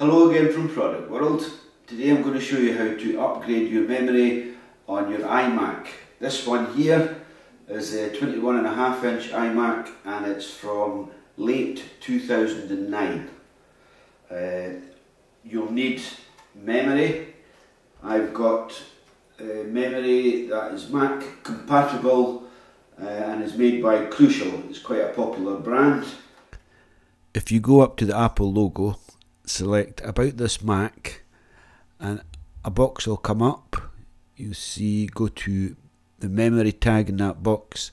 Hello again from Product World. Today I'm going to show you how to upgrade your memory on your iMac. This one here is a 21.5 inch iMac and it's from late 2009. You'll need memory. I've got memory that is Mac compatible and is made by Crucial. It's quite a popular brand. If you go up to the Apple logo, select About This Mac and a box will come up. You see, go to the memory tag in that box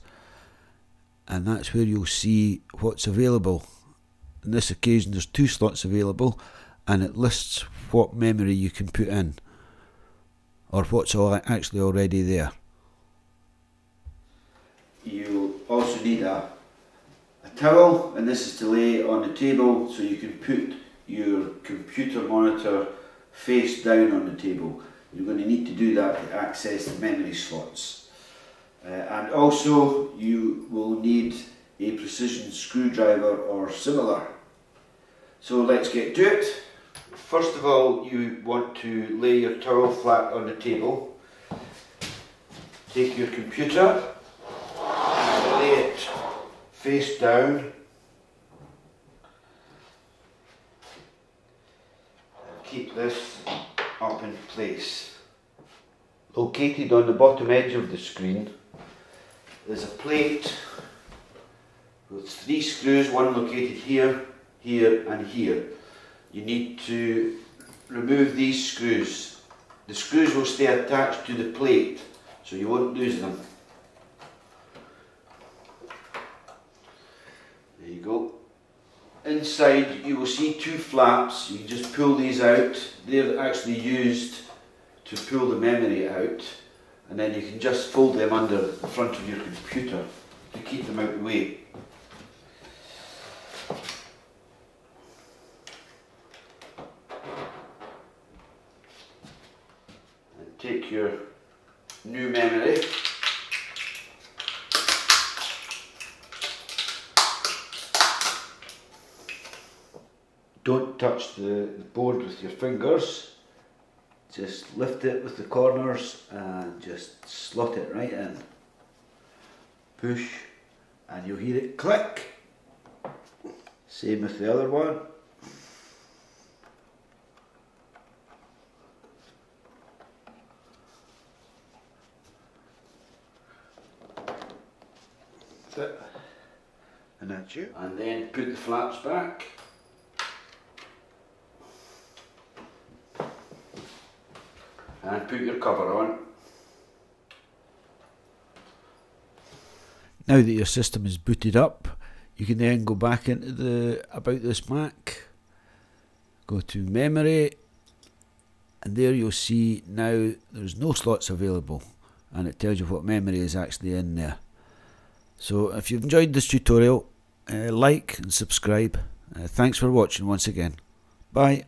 and that's where you'll see what's available. On this occasion there's 2 slots available and it lists what memory you can put in or what's actually already there. You'll also need a towel, and this is to lay on the table so you can put your computer monitor face down on the table. You're going to need to do that to access the memory slots. And also you will need a precision screwdriver or similar. So let's get to it. First of all, you want to lay your towel flat on the table. Take your computer and lay it face down. And keep this up in place. Located on the bottom edge of the screen is a plate with 3 screws, one located here, here and here. You need to remove these screws. The screws will stay attached to the plate so you won't lose them. There you go. Inside you will see 2 flaps. You can just pull these out. They're actually used to pull the memory out, and then you can just fold them under the front of your computer to keep them out of the way. And take your new memory. Don't touch the board with your fingers. Just lift it with the corners and just slot it right in. Push and you'll hear it click. Same with the other one. That's it. And that's you. And then put the flaps back. And put your cover on. Now that your system is booted up, you can then go back into the About This Mac, go to memory, and there you'll see now there's no slots available and it tells you what memory is actually in there. So if you've enjoyed this tutorial, like and subscribe. Thanks for watching once again. Bye.